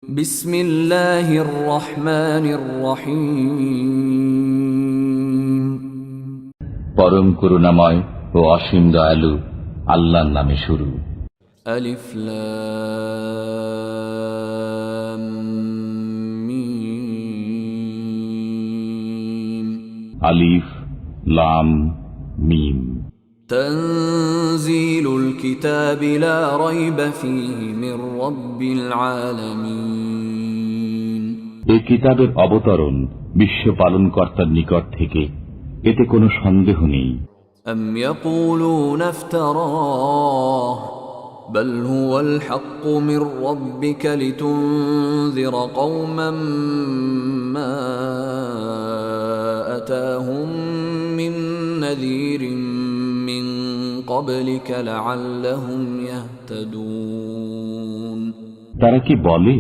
বিসমিল্লাহির রহমানির রহিম। পরম করুণাময় ও অসীম দয়ালু আল্লাহর নামে শুরু। আলিফ লাম মিম। আলিফ লাম মিম। তানজিলুল কিতাবি লা রাইবা ফীহি মির রাব্বিল আলামিন। এই কিতাবের অবতরণ বিশ্ব পালনকর্তার নিকট থেকে, এতে কোনো সন্দেহ নেই। আম ইয়াকুলুনা ইফতারাহ بل هو الحق من ربك لتنذر قوما ما أتاهم من نذير من قبلك لعلهم يهتدون। তারা কি বলে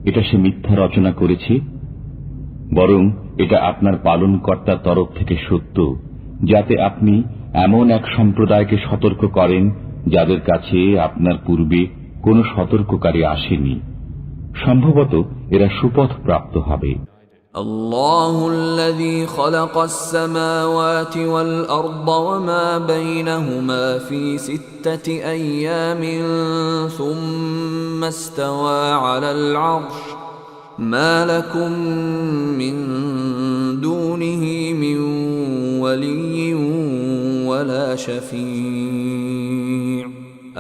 এটা সে মিথ্যা রচনা করেছে? বরং এটা আপনার পালনকর্তার তরফ থেকে সত্য, যাতে আপনি এমন এক সম্প্রদায়কে সতর্ক করেন যাদের কাছে আপনার পূর্বে কোন সতর্ককারী আসেনি। সম্ভবত এরা সুপথ প্রাপ্ত হবে। আল্লাহুল্লাযী খালাকাস সামাওয়াতি ওয়াল আরদা ওয়া মা বাইনাহুমা ফি সিত্তাতি আইয়ামিন সুম্মা ইসতাওয়া আলাল আরশ মা লাকুম মিন দুনিহি মিন ওয়ালিয়্যিন ওয়ালা শাফী'আ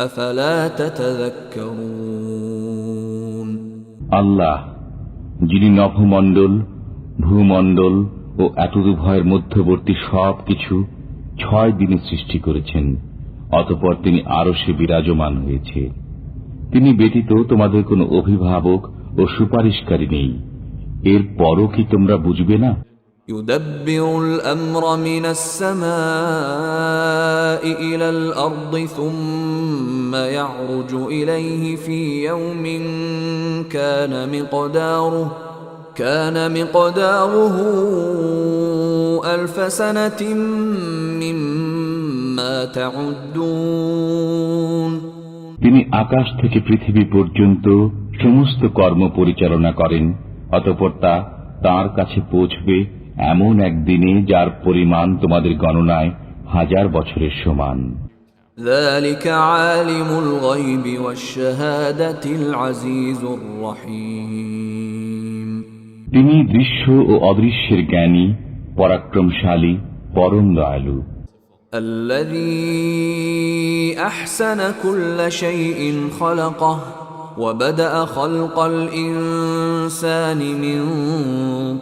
আফালা তাতাযাক্কারুন। আল্লাহ, যিনি নভমণ্ডল, ভূমণ্ডল ও এতদুভয়ের মধ্যবর্তী সব কিছু 6 দিনে সৃষ্টি করেছেন, অতঃপর তিনি আরশে বিরাজমান হয়েছে। তিনি ব্যতীত তোমাদের কোনো অভিভাবক ও সুপারিশকারী নেই। এর পরও কি তোমরা বুঝবে না? يدبر الأمر من السماء إلى الأرض ثم يعرج إليه في يوم كان مقداره 1000 سنة مما تعدون। তিনি আকাশ থেকে পৃথিবী পর্যন্ত সমস্ত কর্ম পরিচালনা করেন, অতঃপর তা তাঁর কাছে পৌঁছবে এমন একদিনে যার পরিমাণ তোমাদের গণনায় 1000 বছরের সমান। ذلك عالم الغيب والشهادة العزيز الرحيم। তিনি দৃশ্য ও অদৃশ্যের জ্ঞানী, পরাক্রমশালী, পরম দয়ালু। الذي أحسن كل شيء خلقه وبدأ خلق الإنسان من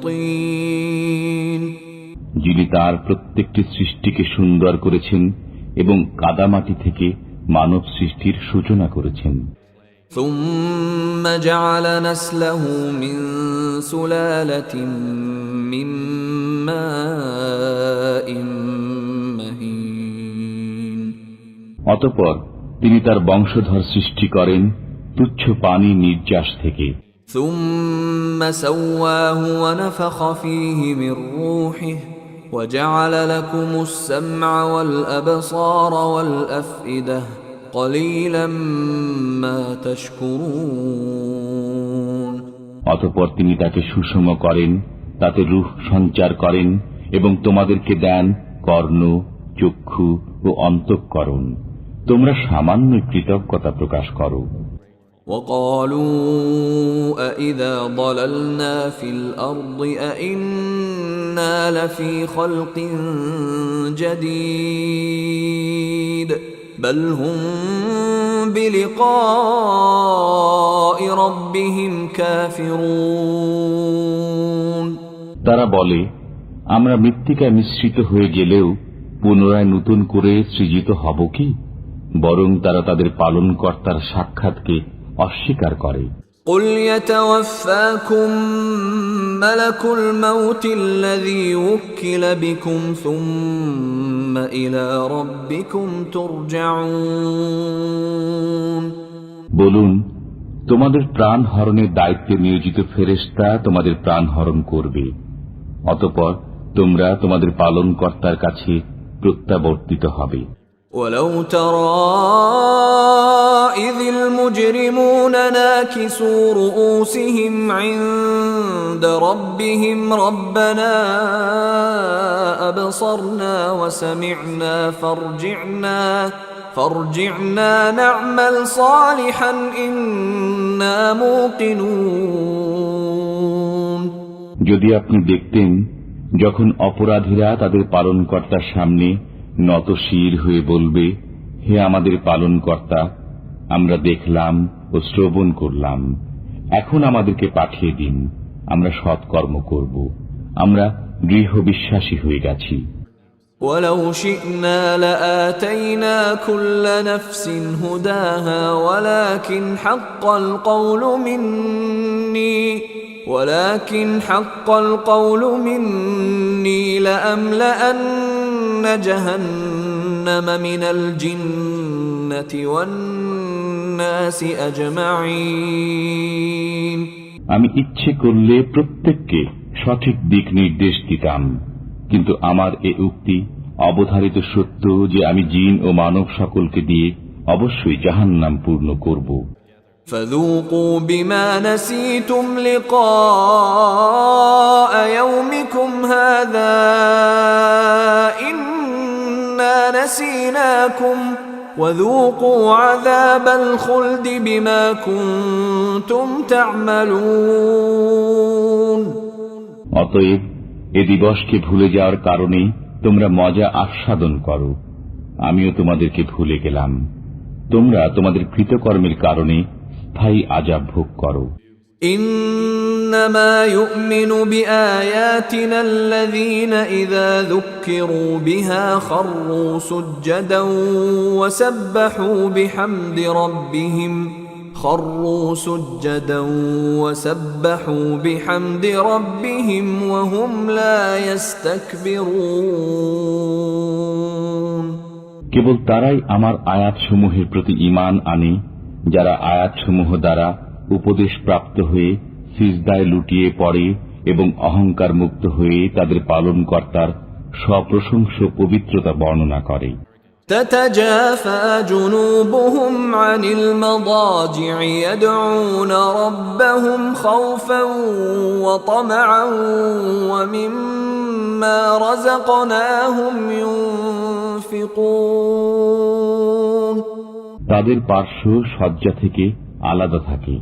طين। যিনি তার প্রত্যেকটি সৃষ্টিকে সুন্দর করেছেন এবং কাদামাটি থেকে মানব সৃষ্টির সূচনা করেছেন। ثم جعل نسله من سلالة من ماء مهين। অতঃপর তিনি তার বংশধর সৃষ্টি করেন তুচ্ছ পানি নির্যাস থেকে। ثم سواه ونفخ فيه من روحه وجعل لكم السمع والأبصار والأفئدة قليلا ما تشكرون। অতঃপর তিনি তাকে সুষম করেন, তাতে রূহ সঞ্চার করেন এবং তোমাদেরকে দেন কর্ণ, চক্ষু ও অন্তঃকরণ। তোমরা সামান্য কৃতজ্ঞতা প্রকাশ করো। وقالوا أإذا ضللنا في الأرض أإنا لفي خلق جديد بل هم بلقاء ربهم كافرون। তারা বলে, আমরা মৃত্তিকায় মিশ্রিত হয়ে গেলেও পুনরায় নতুন করে সৃজিত হব কি? বরং তারা তাদের পালনকর্তার সাক্ষাৎকে অস্বীকার করে। قل يتوفاكم ملك الموت الذي وكل بكم ثم إلى ربكم ترجعون। বলুন, তোমাদের প্রাণ হরণের দায়িত্বে নিয়োজিত ফেরেশতা তোমাদের প্রাণ হরণ করবে, অতঃপর তোমরা তোমাদের পালনকর্তার কাছে প্রত্যাবর্তিত হবে। ولو ترى إذ المجرمون ناكسوا ناكسوا رؤوسهم عند ربهم ربنا أبصرنا وسمعنا فارجعنا نعمل صالحا إنا موقنون। যদি আপনি দেখতেন যখন অপরাধীরা তাদের পালনকর্তার সামনে নতশির হয়ে বলবে, হে আমাদের পালনকর্তা, আমরা দেখলাম ও শ্রবণ করলাম, এখন আমাদেরকে পাঠিয়ে দিন, আমরা সৎকর্ম করব, আমরা দৃঢ় বিশ্বাসী হয়ে গেছি। ولو شئنا لآتينا كل نفس هداها ولكن حق القول مني لأملأن جهنم من الجنة والناس أجمعين। আমি ইচ্ছে করলে প্রত্যেককে সঠিক দিক নির্দেশ দিতাম, কিন্তু আমার এ উক্তি অবধারিত সত্য যে আমি জিন ও মানব সকলকে দিয়ে অবশ্যই জাহান্নাম পূর্ণ করব। فذوقوا بما نسيتم لقاء يومكم هذا إنا نسيناكم وذوقوا عذاب الخلد بما كنتم تعملون। অতএব এ দিবসকে ভুলে যাওয়ার কারণে তোমরা মজা আস্বাদন করো, আমিও তোমাদেরকে ভুলে গেলাম, তোমরা তোমাদের কৃতকর্মের কারণে স্থায়ী আযাব ভোগ করো। إنما يؤمن بآياتنا الذين إذا ذكروا بها خروا سجدا وسبحوا بحمد ربهم وهم لا يستكبرون। কেবল তারাই আমার আয়াতসমূহের প্রতি ঈমান আনে যারা আয়াতসমূহ দ্বারা উপদেশ প্রাপ্ত হয়ে সিজদায় লুটিয়ে পড়ে এবং অহংকার মুক্ত হয়ে তাদের পালনকর্তার সপ্রশংস পবিত্রতা বর্ণনা করে। تتجافى جنوبهم عن المضاجع يدعون ربهم خوفا وطمعا ومما رزقناهم ينفقون। তাদের পার্শ্ব শয্যা থেকে আলাদা থাকে,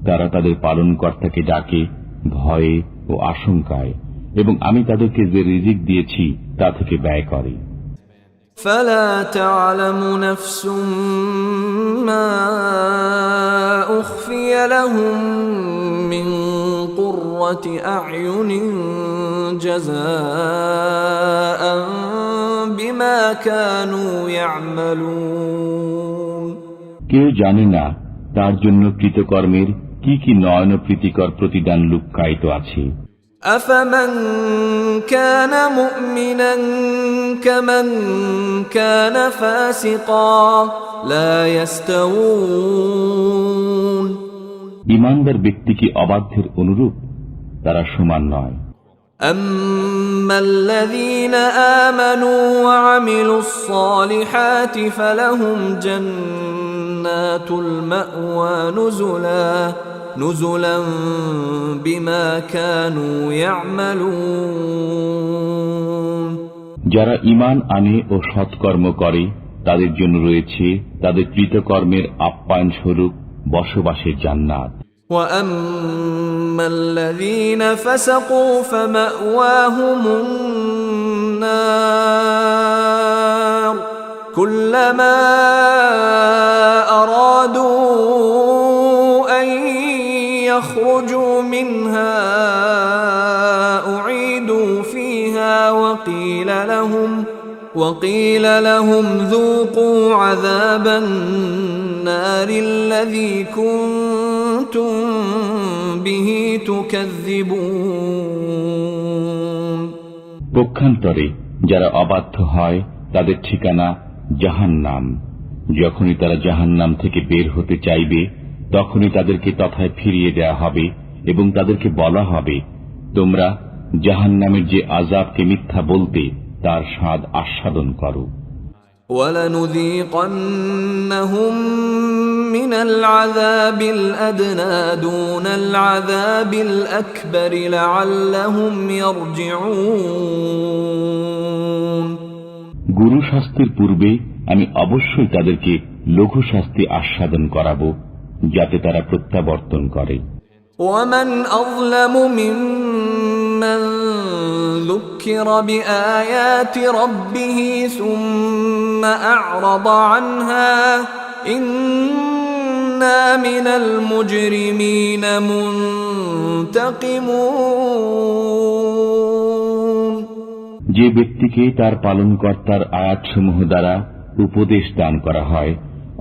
তারা তাদের পালনকর্তাকে ডাকে ভয়ে ও আশঙ্কায়, এবং আমি তাদেরকে যে রিজিক দিয়েছি তা থেকে ব্যয় করে। فلا تعلم نفس ما أخفي لهم من قرة أعين جزاء بما كانوا يعملون। কেউ জানে না তার জন্য কৃতকর্মের কি কি নয়ন প্রীতিকর প্রতিদান লুক্কায়িত আছে। أفمن كان مؤمنا كمن كان فاسقا لا يستوون। ঈমানদার ব্যক্তি কি অবাধ্যের অনুরূপ? তারা সমান নয়। أما الذين آمنوا وعملوا الصالحات فلهم جنات المأوى نزلا بما كانوا يعملون। যারা ঈমান আনে ও সৎকর্ম করে তাদের জন্য রয়েছে তাদের কৃতকর্মের আপ্যায়ন স্বরূপ বসবাসের জান্নাত। وأما الذين فسقوا فمأواهم النار كلما أرادوا أن يخرجوا منها أعيدوا فيها وقيل لهم ذوقوا عذاب النار الذي كنتم به تكذبون। পক্ষান্তরে যারা অবাধ্য হয় তাদের ঠিকানা জাহান্নাম। যখনই তারা জাহান্নাম থেকে বের হতে চাইবে তখনই তাদেরকে তথায় ফিরিয়ে দেয়া হবে এবং তাদেরকে বলা হবে, তোমরা জাহান্নামের যে আযাবকে মিথ্যা বলতে তার স্বাদ আস্বাদন করো। وَلَنُذِيقَنَّهُم من العذاب الأدنى دون العذاب الأكبر لعلهم يرجعون গুরু শাস্তির পূর্বে আমি অবশ্যই তাদেরকে লঘু শাস্তি আস্বাদন করাবো যাতে তারা প্রত্যাবর্তন করে। ومن أظلم ممن ذكر بآيات ربه ثم أعرض عنها إنا من المجرمين منتقمون যে ব্যক্তিকে তার পালনকর্তার আয়াতসমূহ দ্বারা উপদেশ দান করা হয়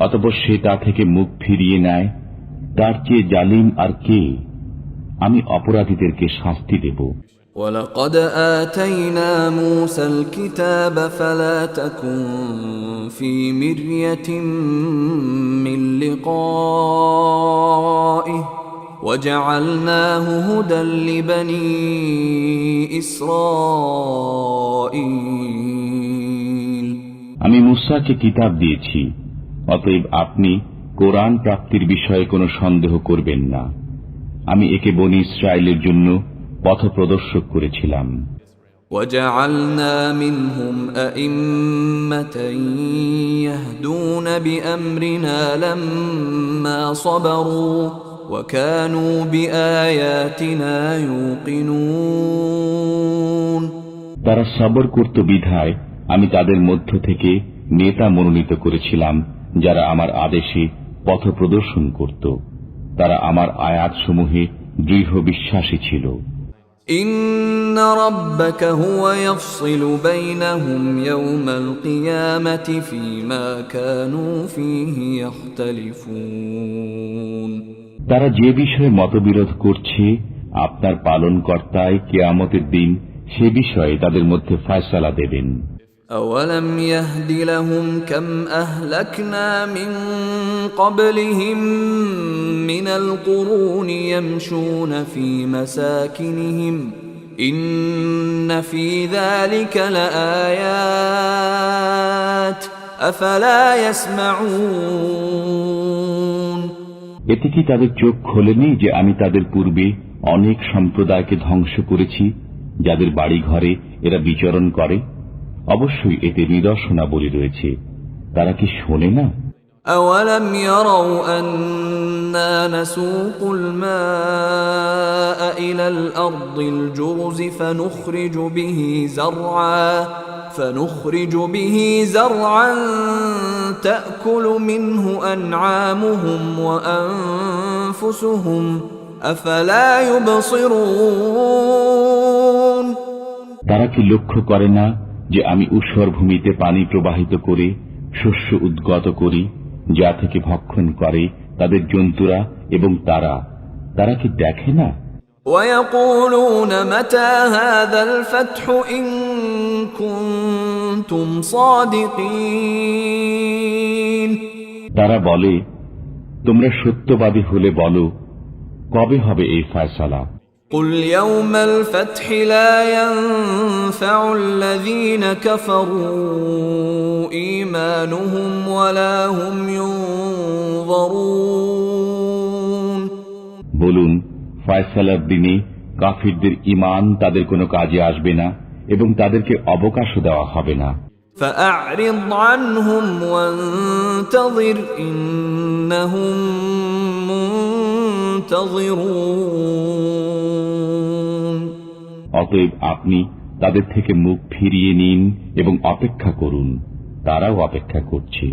অতঃপর সে তা থেকে মুখ ফিরিয়ে নেয়, তার চেয়ে জালিম আর কে? আমি অপরাধীদেরকে শাস্তি দেব। وَلَقَدْ آتَيْنَا مُوسَى الْكِتَابَ فَلَا تَكُنْ فِي مِرْيَةٍ مِّن لِقَائِهِ وَجَعَلْناهُ هُدًى لِبَنِي إِسْرَائِيلَ আমি মুসাকে কিতাব দিয়েছি, অতএব আপনি কোরআন প্রাপ্তির বিষয়ে কোনো সন্দেহ করবেন না। আমি একে বনি ইসরায়েলের জন্য পথপ্রদর্শক করেছিলাম। وَجَعَلْنَا مِنْهُمْ أَئِمَّةً يَهْدُونَ بِأَمْرِنَا لَمَّا صَبَرُوا وَكَانُوا بِآيَاتِنَا يُوقِنُونَ তারা সবর করত বিধায় আমি তাদের মধ্য থেকে নেতা মনোনীত করেছিলাম যারা আমার আদেশে পথ প্রদর্শন করত। তারা আমার আয়াতসমূহে দৃঢ় বিশ্বাসী ছিল। إن ربك هو يفصل بينهم يوم القيامة فيما كانوا فيه يختلفون তারা যে বিষয়ে মতবিরোধ করছে আপনার পালনকর্তাই কিয়ামতের দিন সে বিষয়ে তাদের মধ্যে ফয়সালা দেবেন। أولم يهد لهم كم أهلكنا من قبلهم من القرون يمشون في مساكنهم إن في ذلك لآيات أفلا يسمعون এতে কি তাদের চোখ খোলেনি যে আমি তাদের পূর্বে অনেক সম্প্রদায়কে ধ্বংস করেছি যাদের বাড়ি ঘরে এরা বিচরণ করে? অবশ্যই এতে নিদর্শনাবলী রয়েছে, তারা কি শোনে না? أولم يروا أنا نسوق الماء إلى الأرض الجرز فنخرج به زرعا تأكل منه أنعامهم وأنفسهم أفلا يبصرون তারা কি লক্ষ্য করে না যে আমি ঊষর ভূমিতে পানি প্রবাহিত করে শস্য উদ্গত করি যা থেকে ভক্ষণ করে তাদের জন্তুরা এবং তারা কি দেখে না? ويقولون متى هذا الفتح إن كنتم صادقين তারা বলে, তোমরা সত্যবাদী হলে বলো, কবে হবে এই ফয়সালা? قل يوم الفتح لا ينفع الذين كفروا إيمانهم ولا هم ينظرون বলুন, ফয়সালার দিনে কাফিরদের ঈমান তাদের কোনো কাজে আসবে না এবং তাদেরকে অবকাশও দেওয়া হবে না। فأعرض عنهم وانتظر إنهم منتظرون অতএব আপনি তাদের থেকে মুখ ফিরিয়ে নিন এবং অপেক্ষা করুন, তারাও অপেক্ষা করছে।